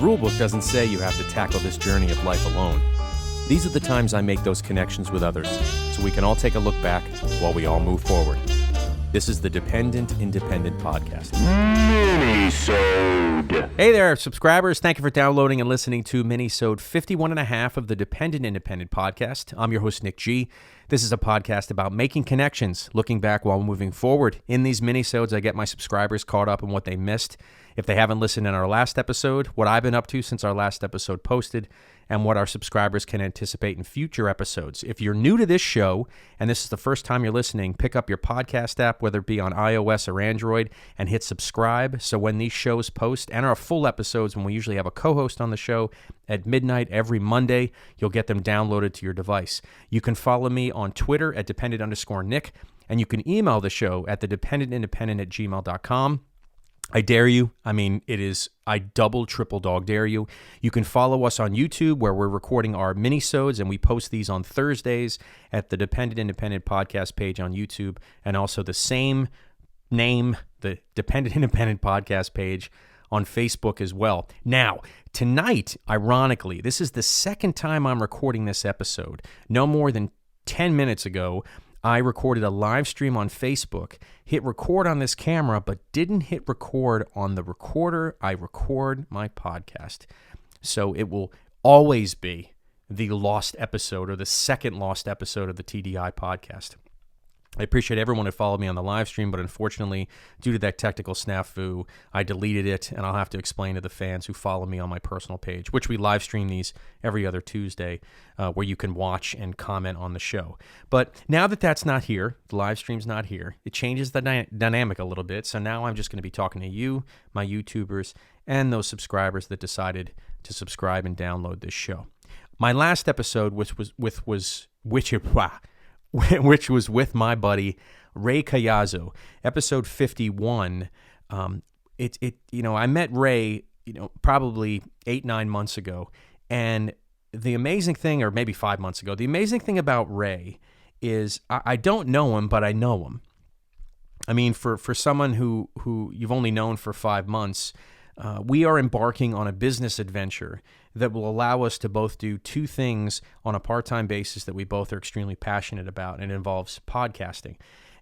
rulebook doesn't say you have to tackle this journey of life alone. These are the times I make those connections with others, so we can all take a look back while we all move forward. This is the Dependent Independent Podcast. MiniSode. Hey there, subscribers. Thank you for downloading and listening to MiniSode 51.5 of the Dependent Independent Podcast. I'm your host, Nick G. This is a podcast about making connections, looking back while moving forward. In these minisodes, I get my subscribers caught up on what they missed. If they haven't listened in our last episode, what I've been up to since our last episode posted, and what our subscribers can anticipate in future episodes. If you're new to this show, and this is the first time you're listening, pick up your podcast app, whether it be on iOS or Android, and hit subscribe. So when these shows post, and our full episodes, when we usually have a co-host on the show at midnight every Monday, you'll get them downloaded to your device. You can follow me on Twitter at dependent_Nick, and you can email the show at thedependentindependent@gmail.com. I dare you. I double, triple dog dare you. You can follow us on YouTube, where we're recording our minisodes, and we post these on Thursdays at the Dependent Independent Podcast page on YouTube, and also the same name, the Dependent Independent Podcast page on Facebook as well. Now, tonight, ironically, this is the second time I'm recording this episode. No more than 10 minutes ago, I recorded a live stream on Facebook, hit record on this camera, but didn't hit record on the recorder I record my podcast. So it will always be the lost episode, or the second lost episode of the TDI Podcast. I appreciate everyone who followed me on the live stream, but unfortunately, due to that technical snafu, I deleted it, and I'll have to explain to the fans who follow me on my personal page, which we live stream these every other Tuesday, where you can watch and comment on the show. But now that that's not here, the live stream's not here, it changes the dynamic a little bit. So now I'm just going to be talking to you, my YouTubers, and those subscribers that decided to subscribe and download this show. My last episode, which was with my buddy Ray Kayazo, episode 51. I met Ray, probably 8-9 months ago, and the amazing thing, or maybe 5 months ago, the amazing thing about Ray is I don't know him, but I know him. I mean, for someone who you've only known for 5 months, we are embarking on a business adventure that will allow us to both do two things on a part-time basis that we both are extremely passionate about, and it involves podcasting.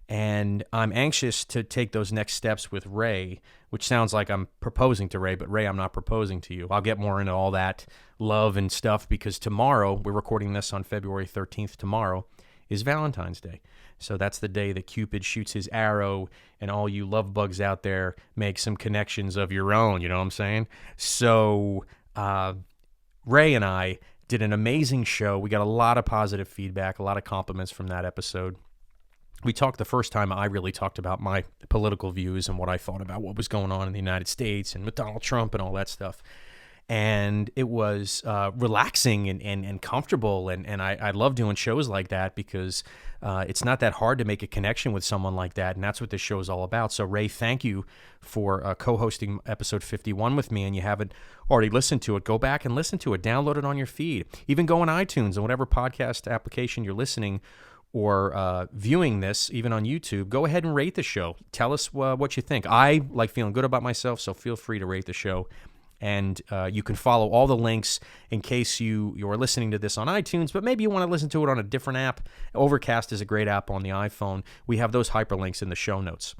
And I'm anxious to take those next steps with Ray, which sounds like I'm proposing to Ray, but Ray, I'm not proposing to you. I'll get more into all that love and stuff, because tomorrow, we're recording this on February 13th, tomorrow is Valentine's Day. So that's the day that Cupid shoots his arrow, and all you love bugs out there make some connections of your own, you know what I'm saying? So Ray and I did an amazing show. We got a lot of positive feedback, a lot of compliments from that episode. We talked the first time I really talked about my political views and what I thought about what was going on in the United States and with Donald Trump and all that stuff. And it was relaxing and comfortable, and I love doing shows like that, because it's not that hard to make a connection with someone like that, and that's what this show is all about. So, Ray, thank you for co-hosting episode 51 with me, and you haven't already listened to it, go back and listen to it. Download it on your feed. Even go on iTunes and whatever podcast application you're listening or viewing this, even on YouTube, go ahead and rate the show. Tell us what you think. I like feeling good about myself, so feel free to rate the show. And you can follow all the links in case you're listening to this on iTunes, but maybe you want to listen to it on a different app. Overcast is a great app on the iPhone. We have those hyperlinks in the show notes.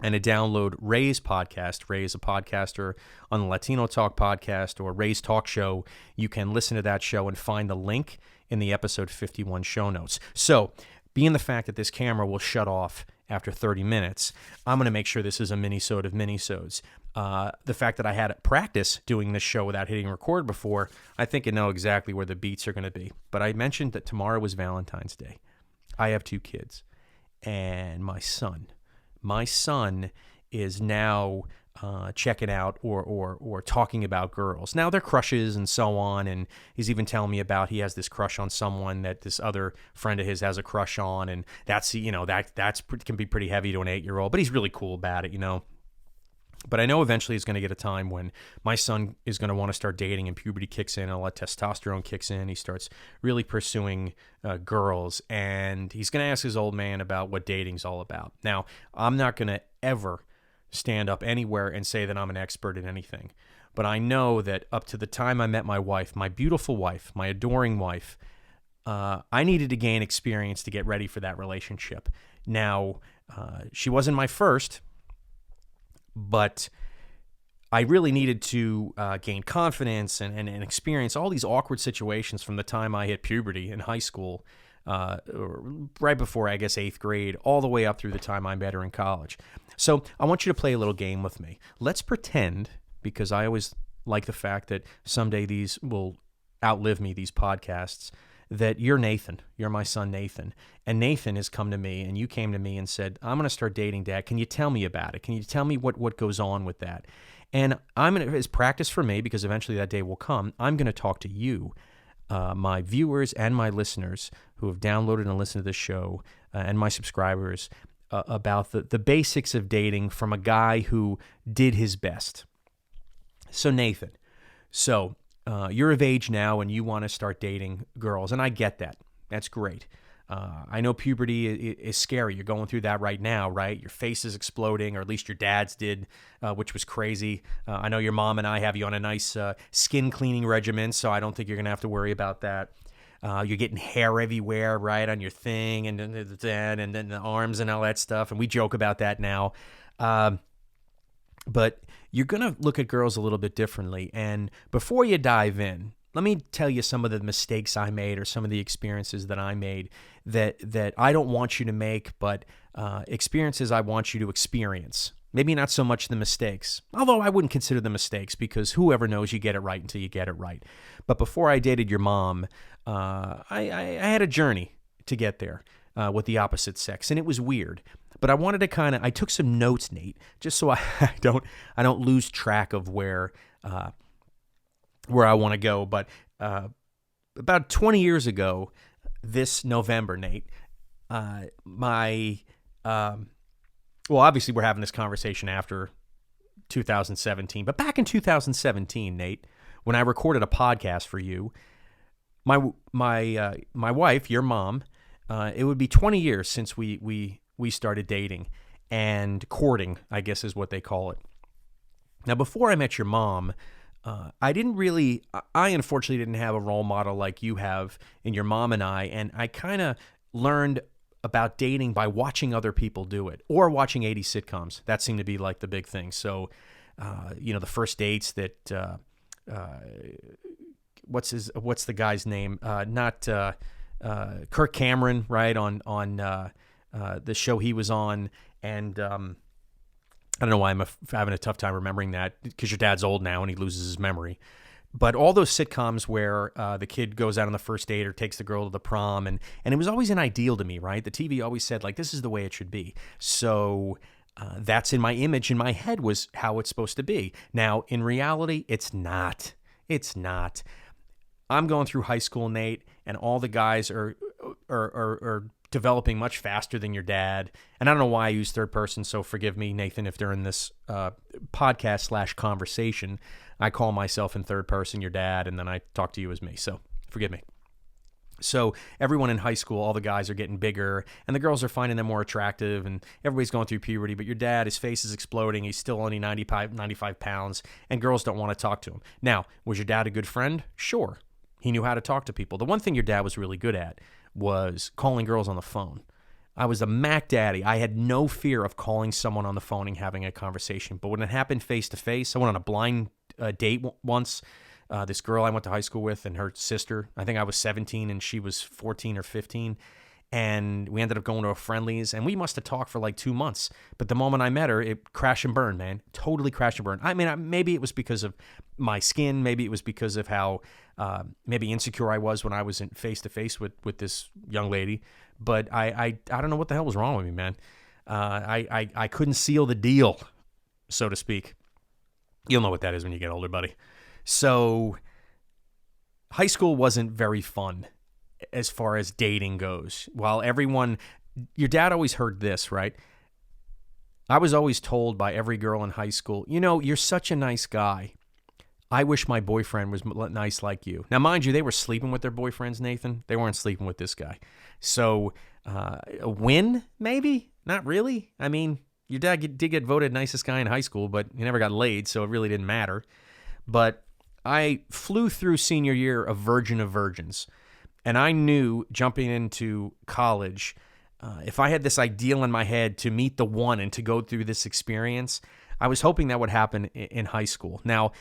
And to download Ray's podcast, Ray is a podcaster on the Latino Talk podcast, or Ray's Talk Show. You can listen to that show and find the link in the episode 51 show notes. So, being the fact that this camera will shut off after 30 minutes, I'm going to make sure this is a mini-sode of mini-sodes. The fact that I had practice doing this show without hitting record before, I think I know exactly where the beats are going to be. But I mentioned that tomorrow was Valentine's Day. I have 2 kids, and my son is now checking out or talking about girls. Now, they're crushes and so on, and he's even telling me about he has this crush on someone that this other friend of his has a crush on, and that's can be pretty heavy to an 8-year-old, but he's really cool about it, But I know eventually he's going to get a time when my son is going to want to start dating, and puberty kicks in, and all that testosterone kicks in. He starts really pursuing girls, and he's going to ask his old man about what dating's all about. Now, I'm not going to ever stand up anywhere and say that I'm an expert in anything. but I know that up to the time I met my wife, my beautiful wife, my adoring wife, I needed to gain experience to get ready for that relationship. Now, she wasn't my first, but I really needed to gain confidence and experience all these awkward situations from the time I hit puberty in high school, or right before, I guess, 8th grade, all the way up through the time I met her in college. So I want you to play a little game with me. Let's pretend, because I always like the fact that someday these will outlive me, these podcasts, that you're Nathan. You're my son, Nathan. And Nathan has come to me, and you came to me and said, I'm going to start dating, Dad. Can you tell me about it? Can you tell me what goes on with that? And as practice for me, because eventually that day will come, I'm going to talk to you, my viewers and my listeners who have downloaded and listened to this show, and my subscribers, about the basics of dating from a guy who did his best. So Nathan, you're of age now and you want to start dating girls, and I get that. That's great. I know puberty is scary. You're going through that right now, right? Your face is exploding, or at least your dad's did, which was crazy. I know your mom and I have you on a nice skin cleaning regimen, so I don't think you're going to have to worry about that. You're getting hair everywhere, right, on your thing, and then the arms and all that stuff, and we joke about that now. But you're going to look at girls a little bit differently. And before you dive in, let me tell you some of the mistakes I made or some of the experiences that I made that I don't want you to make, but experiences I want you to experience. Maybe not so much the mistakes, although I wouldn't consider them mistakes, because whoever knows you get it right until you get it right. But before I dated your mom, I had a journey to get there with the opposite sex, and it was weird. But I wanted to I took some notes, Nate, just so I don't lose track of where I want to go. But about 20 years ago, this November, Nate, obviously we're having this conversation after 2017, but back in 2017, Nate, when I recorded a podcast for you, my wife, your mom, it would be 20 years since we started dating and courting, I guess is what they call it. Now, before I met your mom, I unfortunately didn't have a role model like you have in your mom and I kind of learned about dating by watching other people do it, or watching 80s sitcoms. That seemed to be like the big thing. So, the first dates that, what's the guy's name? Not Kirk Cameron, right? On the show he was on. And, I don't know why I'm having a tough time remembering that, because your dad's old now and he loses his memory. But all those sitcoms where the kid goes out on the first date or takes the girl to the prom, and it was always an ideal to me, right? The TV always said, like, this is the way it should be. So that's in my image, in my head, was how it's supposed to be. Now, in reality, it's not. It's not. I'm going through high school, Nate, and all the guys are developing much faster than your dad. And I don't know why I use third person, so forgive me, Nathan, if during this podcast/conversation, I call myself in third person your dad, and then I talk to you as me. So forgive me. So everyone in high school, all the guys are getting bigger, and the girls are finding them more attractive, and everybody's going through puberty, but your dad, his face is exploding. He's still only 95 pounds, and girls don't want to talk to him. Now, was your dad a good friend? Sure. He knew how to talk to people. The one thing your dad was really good at was calling girls on the phone. I was a Mac daddy. I had no fear of calling someone on the phone and having a conversation. But when it happened face to face, I went on a blind date once. This girl I went to high school with and her sister, I think I was 17 and she was 14 or 15. And we ended up going to a Friendlies, and we must have talked for like 2 months. But the moment I met her, it crashed and burned, man. Totally crashed and burned. I mean, maybe it was because of my skin. Maybe it was because of how maybe insecure I was when I was in face-to-face with this young lady. But I don't know what the hell was wrong with me, man. I couldn't seal the deal, so to speak. You'll know what that is when you get older, buddy. So high school wasn't very fun as far as dating goes. While your dad always heard this, right? I was always told by every girl in high school, you're such a nice guy. I wish my boyfriend was nice like you. Now, mind you, they were sleeping with their boyfriends, Nathan. They weren't sleeping with this guy. So a win, maybe? Not really. I mean, your dad did get voted nicest guy in high school, but he never got laid, so it really didn't matter. but I flew through senior year a virgin of virgins. And I knew jumping into college, if I had this ideal in my head to meet the one and to go through this experience, I was hoping that would happen in high school. Now,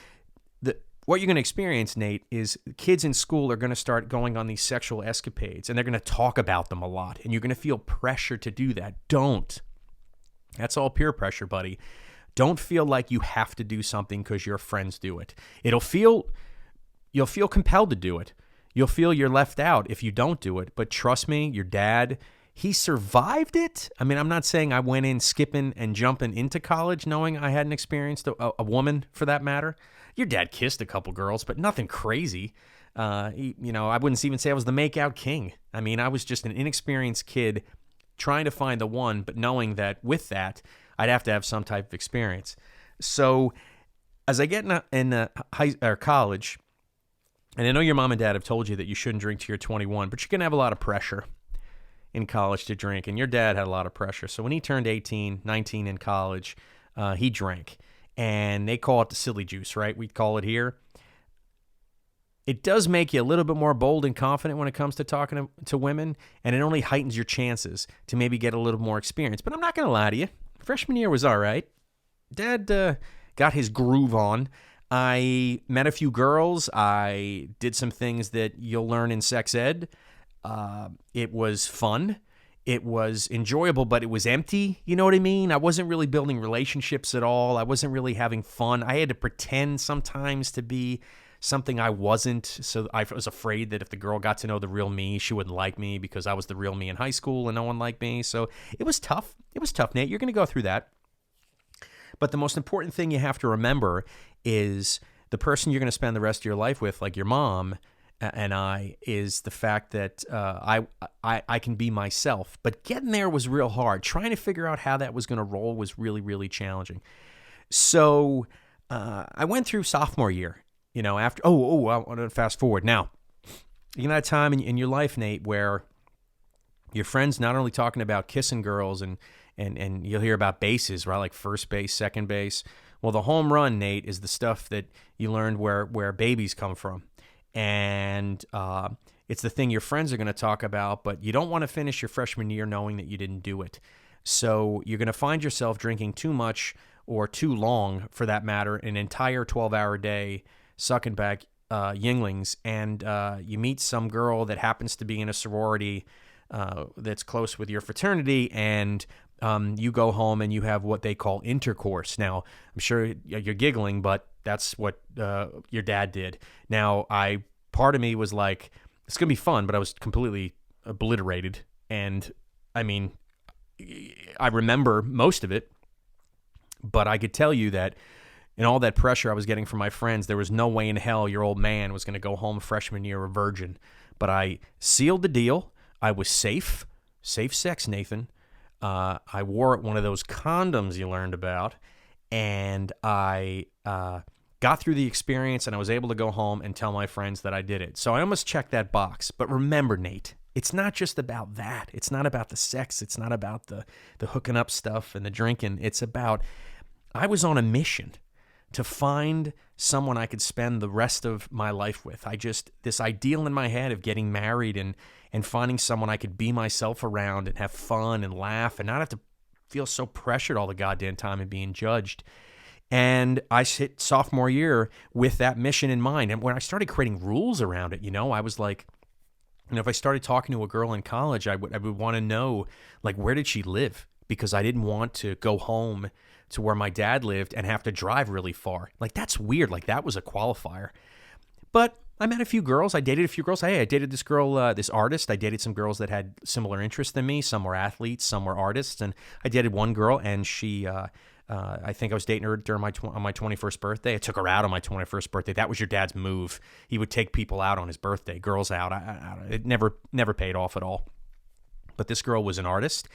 what you're going to experience, Nate, is kids in school are going to start going on these sexual escapades, and they're going to talk about them a lot, and you're going to feel pressure to do that. Don't. That's all peer pressure, buddy. Don't feel like you have to do something because your friends do it. You'll feel compelled to do it. You'll feel you're left out if you don't do it. But trust me, your dad, he survived it. I mean, I'm not saying I went in skipping and jumping into college knowing I hadn't experienced a woman for that matter. Your dad kissed a couple girls, but nothing crazy. I wouldn't even say I was the make-out king. I mean, I was just an inexperienced kid trying to find the one, but knowing that with that, I'd have to have some type of experience. So as I get in college, and I know your mom and dad have told you that you shouldn't drink till you're 21, but you're going to have a lot of pressure in college to drink, and your dad had a lot of pressure. So when he turned 18, 19 in college, he drank, and they call it the silly juice, right? We call it here. It does make you a little bit more bold and confident when it comes to talking to women, and it only heightens your chances to maybe get a little more experience. But I'm not going to lie to you. Freshman year was all right. Dad got his groove on. I met a few girls. I did some things that you'll learn in sex ed. It was fun. It was enjoyable, but it was empty. You know what I mean? I wasn't really building relationships at all. I wasn't really having fun. I had to pretend sometimes to be something I wasn't. So I was afraid that if the girl got to know the real me, she wouldn't like me because I was the real me in high school and no one liked me. So it was tough. It was tough, Nate. You're going to go through that. But the most important thing you have to remember is the person you're going to spend the rest of your life with, like your mom and I, is the fact that I can be myself. But getting there was real hard. Trying to figure out how that was going to roll was really, really challenging. So I went through sophomore year, after, I want to fast forward. Now, you know that time in your life, Nate, where your friends not only talking about kissing girls and you'll hear about bases, right? Like first base, second base. Well, the home run, Nate, is the stuff that you learned where babies come from. And it's the thing your friends are going to talk about, but you don't want to finish your freshman year knowing that you didn't do it. So you're going to find yourself drinking too much or too long, for that matter, an entire 12-hour day, sucking back Yinglings, and you meet some girl that happens to be in a sorority that's close with your fraternity, and you go home and you have what they call intercourse. Now, I'm sure you're giggling, but that's what your dad did. Now, part of me was like, it's going to be fun, but I was completely obliterated. And I mean, I remember most of it, but I could tell you that in all that pressure I was getting from my friends, there was no way in hell your old man was going to go home freshman year a virgin. But I sealed the deal. I was safe sex, Nathan. I wore one of those condoms you learned about, and I got through the experience, and I was able to go home and tell my friends that I did it. So I almost checked that box. But remember, Nate, it's not just about that. It's not about the sex. It's not about the hooking up stuff and the drinking. It's about, I was on a mission to find someone I could spend the rest of my life with. This ideal in my head of getting married and finding someone I could be myself around and have fun and laugh and not have to feel so pressured all the goddamn time and being judged. And I hit sophomore year with that mission in mind. And when I started creating rules around it, I was like, if I started talking to a girl in college, I would want to know, like, where did she live? Because I didn't want to go home to where my dad lived and have to drive really far. Like, that's weird. Like, that was a qualifier. But I met a few girls. I dated a few girls. Hey, I dated this girl, this artist. I dated some girls that had similar interests than me. Some were athletes, some were artists. And I dated one girl, and she, I think I was dating her during on my 21st birthday. I took her out on my 21st birthday. That was your dad's move. He would take people out on his birthday, girls out. It never paid off at all. But this girl was an artist.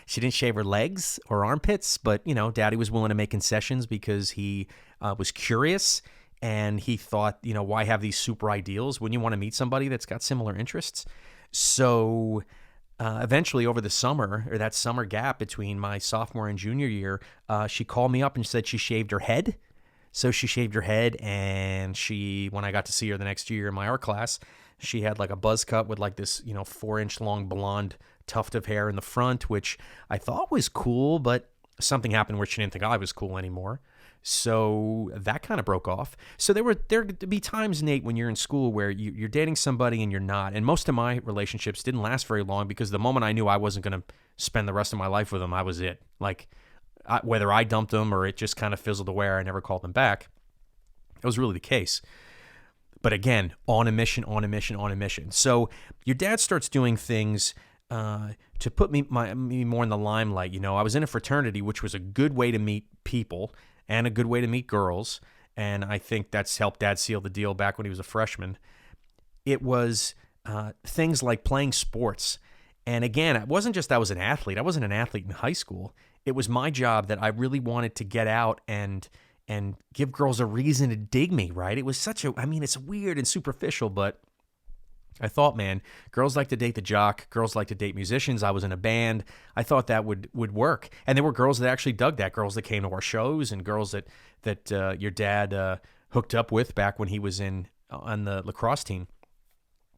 She didn't shave her legs or armpits, but, Daddy was willing to make concessions because he was curious. And he thought, why have these super ideals when you want to meet somebody that's got similar interests? So eventually over the summer, or that summer gap between my sophomore and junior year, she called me up and said she shaved her head. So she shaved her head, and when I got to see her the next year in my art class, she had like a buzz cut with like this, 4-inch long blonde tuft of hair in the front, which I thought was cool, but something happened where she didn't think I was cool anymore. So that kind of broke off. So there could be times, Nate, when you're in school where you're dating somebody and you're not. And most of my relationships didn't last very long because the moment I knew I wasn't going to spend the rest of my life with them, I was it. Like, whether I dumped them or it just kind of fizzled away, I never called them back. That was really the case. But again, on a mission. So your dad starts doing things to put me more in the limelight. I was in a fraternity, which was a good way to meet people and a good way to meet girls. And I think that's helped Dad seal the deal back when he was a freshman. It was things like playing sports. And again, it wasn't just I was an athlete. I wasn't an athlete in high school. It was my job that I really wanted to get out and give girls a reason to dig me, right? It was it's weird and superficial, but I thought, man, girls like to date the jock, girls like to date musicians. I was in a band. I thought that would work. And there were girls that actually dug that, girls that came to our shows and girls that your dad hooked up with back when he was on the lacrosse team.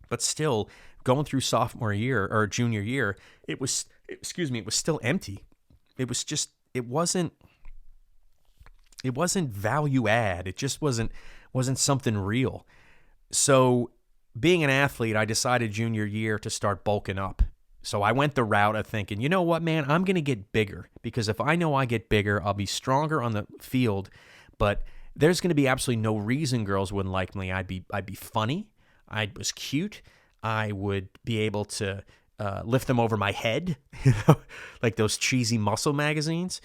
But still, going through sophomore year or junior year, it was still empty. It wasn't value add. It just wasn't something real. So being an athlete, I decided junior year to start bulking up. So I went the route of thinking, you know what, man, I'm going to get bigger because if I know I get bigger, I'll be stronger on the field, but there's going to be absolutely no reason girls wouldn't like me. I'd be funny. I was cute. I would be able to lift them over my head, like those cheesy muscle magazines.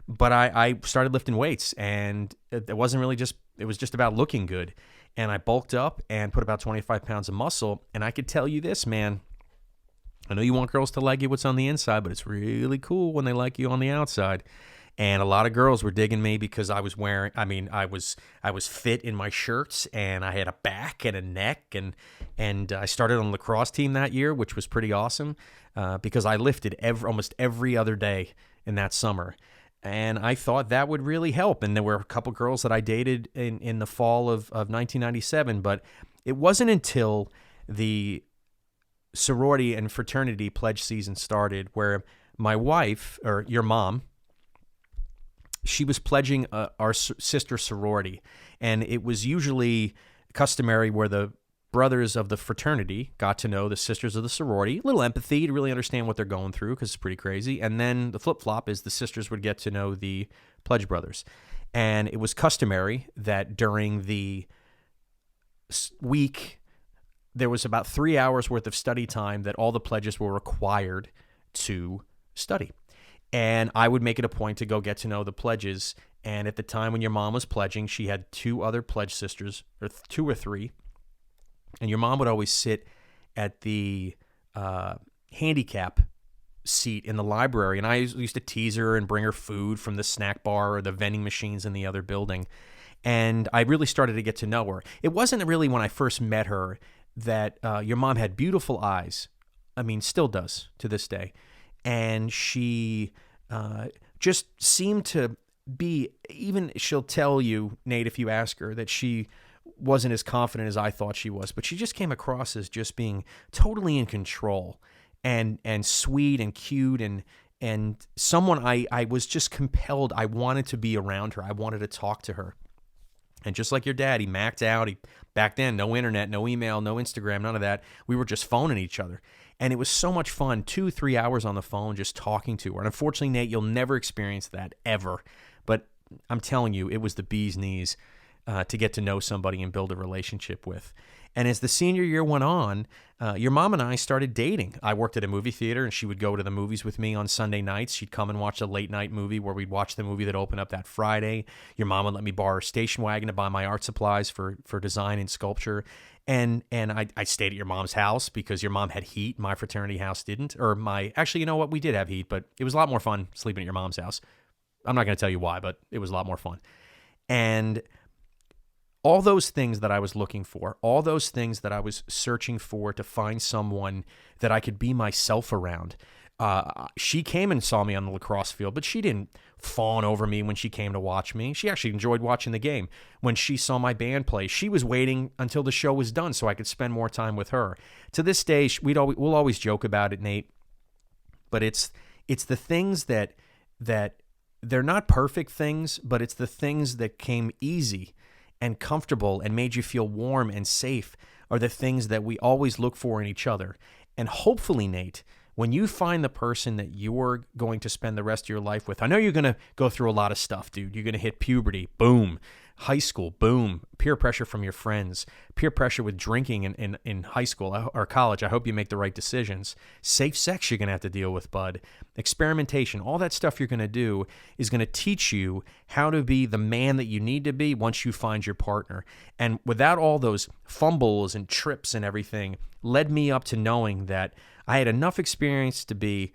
But I started lifting weights, and it wasn't really it was just about looking good. And I bulked up and put about 25 pounds of muscle. And I could tell you this, man, I know you want girls to like you what's on the inside, but it's really cool when they like you on the outside. And a lot of girls were digging me because I was I was fit in my shirts, and I had a back and a neck, and I started on the lacrosse team that year, which was pretty awesome because I lifted almost every other day in that summer. And I thought that would really help. And there were a couple girls that I dated in the fall of 1997, but it wasn't until the sorority and fraternity pledge season started where my wife, or your mom, she was pledging our sister sorority. And it was usually customary where the brothers of the fraternity got to know the sisters of the sorority, a little empathy to really understand what they're going through because it's pretty crazy. And then the flip-flop is the sisters would get to know the pledge brothers. And it was customary that during the week, there was about 3 hours worth of study time that all the pledges were required to study. And I would make it a point to go get to know the pledges. And at the time when your mom was pledging, she had 2 other pledge sisters, or 2 or 3. And your mom would always sit at the handicap seat in the library. And I used to tease her and bring her food from the snack bar or the vending machines in the other building. And I really started to get to know her. It wasn't really when I first met her that your mom had beautiful eyes. I mean, still does to this day. And she just seemed to be, even she'll tell you, Nate, if you ask her, that she wasn't as confident as I thought she was, but she just came across as just being totally in control and sweet and cute and someone I was just compelled. I wanted to be around her. I wanted to talk to her. And just like your dad, he maxed out. Back then, no internet, no email, no Instagram, none of that. We were just phoning each other. And it was so much fun, 2-3 hours on the phone just talking to her. And unfortunately, Nate, you'll never experience that ever. But I'm telling you, it was the bee's knees to get to know somebody and build a relationship with. And as the senior year went on, your mom and I started dating. I worked at a movie theater, and she would go to the movies with me on Sunday nights. She'd come and watch a late night movie where we'd watch the movie that opened up that Friday. Your mom would let me borrow her station wagon to buy my art supplies for design and sculpture. And I stayed at your mom's house because your mom had heat. My fraternity house didn't. Actually, you know what? We did have heat, but it was a lot more fun sleeping at your mom's house. I'm not going to tell you why, but it was a lot more fun. And all those things that I was looking for, all those things that I was searching for to find someone that I could be myself around, She came and saw me on the lacrosse field, but she didn't fawn over me when she came to watch me. She actually enjoyed watching the game. When she saw my band play, she was waiting until the show was done so I could spend more time with her. To this day, we'll always joke about it, Nate, but it's the things that they're not perfect things, but it's the things that came easy and comfortable and made you feel warm and safe are the things that we always look for in each other. And hopefully, Nate, when you find the person that you're going to spend the rest of your life with, I know you're going to go through a lot of stuff, dude. You're going to hit puberty, boom. High school, boom. Peer pressure from your friends. Peer pressure with drinking in high school or college. I hope you make the right decisions. Safe sex you're going to have to deal with, bud. Experimentation, all that stuff you're going to do is going to teach you how to be the man that you need to be once you find your partner. And without all those fumbles and trips and everything, led me up to knowing that I had enough experience to be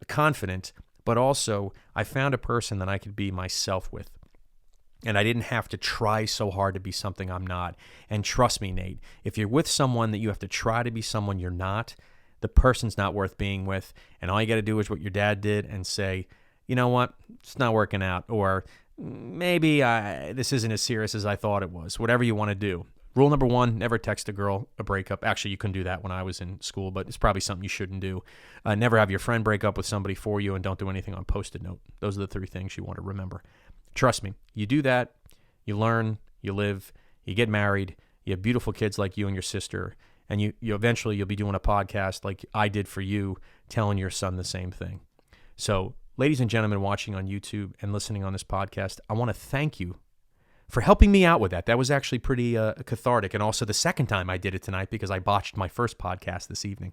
confident, but also I found a person that I could be myself with. And I didn't have to try so hard to be something I'm not. And trust me, Nate, if you're with someone that you have to try to be someone you're not, the person's not worth being with. And all you got to do is what your dad did and say, you know what, it's not working out. Or maybe this isn't as serious as I thought it was. Whatever you want to do. Rule number 1, never text a girl a breakup. Actually, you couldn't do that when I was in school, but it's probably something you shouldn't do. Never have your friend break up with somebody for you, and don't do anything on Post-it note. Those are the 3 things you want to remember. Trust me, you do that, you learn, you live, you get married, you have beautiful kids like you and your sister, and you eventually you'll be doing a podcast like I did for you, telling your son the same thing. So, ladies and gentlemen watching on YouTube and listening on this podcast, I want to thank you for helping me out with that. That was actually pretty cathartic, and also the second time I did it tonight because I botched my first podcast this evening.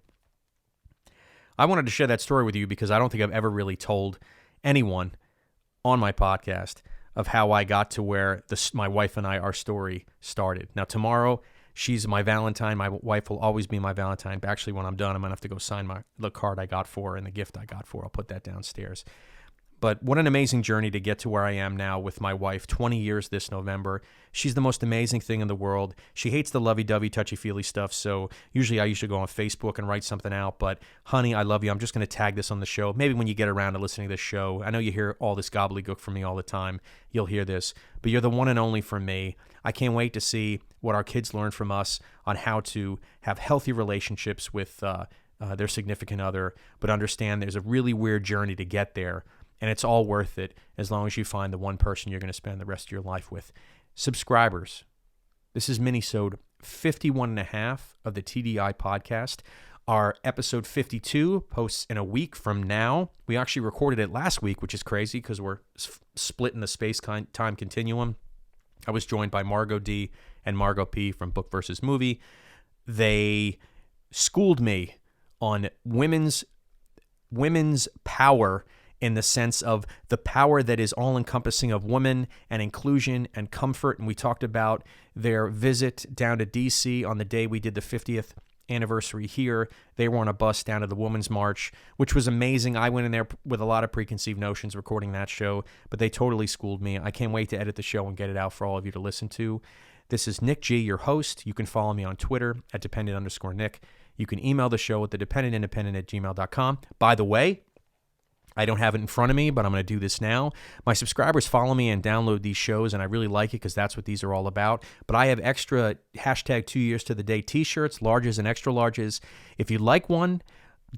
I wanted to share that story with you because I don't think I've ever really told anyone on my podcast of how I got to where my wife and I, our story started. Now, tomorrow, she's my Valentine. My wife will always be my Valentine. But actually, when I'm done, I'm going to have to go sign the card I got for her and the gift I got for her. I'll put that downstairs. But what an amazing journey to get to where I am now with my wife, 20 years this November. She's the most amazing thing in the world. She hates the lovey-dovey, touchy-feely stuff, so usually I used to go on Facebook and write something out, but honey, I love you. I'm just going to tag this on the show. Maybe when you get around to listening to this show, I know you hear all this gobbledygook from me all the time. You'll hear this, but you're the one and only for me. I can't wait to see what our kids learn from us on how to have healthy relationships with their significant other, but understand there's a really weird journey to get there. And it's all worth it as long as you find the one person you're going to spend the rest of your life with. Subscribers, this is MiniSode 51.5 of the TDI Podcast. Our episode 52 posts in a week from now. We actually recorded it last week, which is crazy because we're split in the space-time continuum. I was joined by Margot D and Margot P from Book vs. Movie. They schooled me on women's power in the sense of the power that is all-encompassing of women and inclusion and comfort. And we talked about their visit down to D.C. on the day we did the 50th anniversary here. They were on a bus down to the Women's March, which was amazing. I went in there with a lot of preconceived notions recording that show, but they totally schooled me. I can't wait to edit the show and get it out for all of you to listen to. This is Nick G, your host. You can follow me on Twitter at @dependent_Nick. You can email the show at thedependentindependent@gmail.com. By the way, I don't have it in front of me, but I'm going to do this now. My subscribers follow me and download these shows, and I really like it because that's what these are all about. But I have extra #2YearsToTheDay t-shirts, larges and extra larges. If you like one,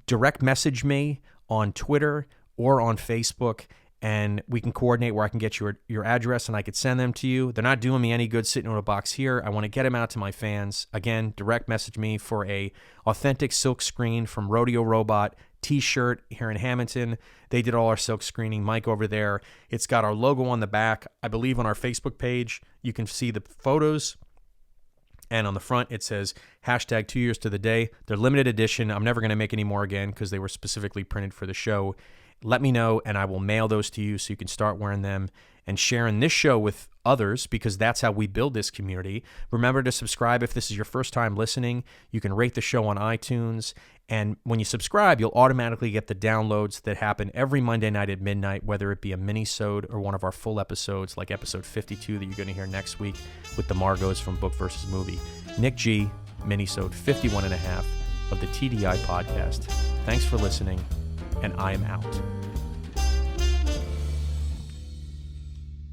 direct message me on Twitter or on Facebook, and we can coordinate where I can get your address and I could send them to you. They're not doing me any good sitting in a box here. I want to get them out to my fans. Again, direct message me for a authentic silk screen from Rodeo Robot t-shirt here in Hamilton. They did all our silk screening. Mike over there. It's got our logo on the back. I believe on our Facebook page, you can see the photos. And on the front, it says #2YearsToTheDay. They're limited edition. I'm never going to make any more again because they were specifically printed for the show. Let me know, and I will mail those to you so you can start wearing them and sharing this show with others because that's how we build this community. Remember to subscribe if this is your first time listening. You can rate the show on iTunes, and when you subscribe, you'll automatically get the downloads that happen every Monday night at midnight, whether it be a mini-sode or one of our full episodes like episode 52 that you're going to hear next week with the Margos from Book vs. Movie. Nick G, MiniSode 51.5 of the TDI Podcast. Thanks for listening. and I am out.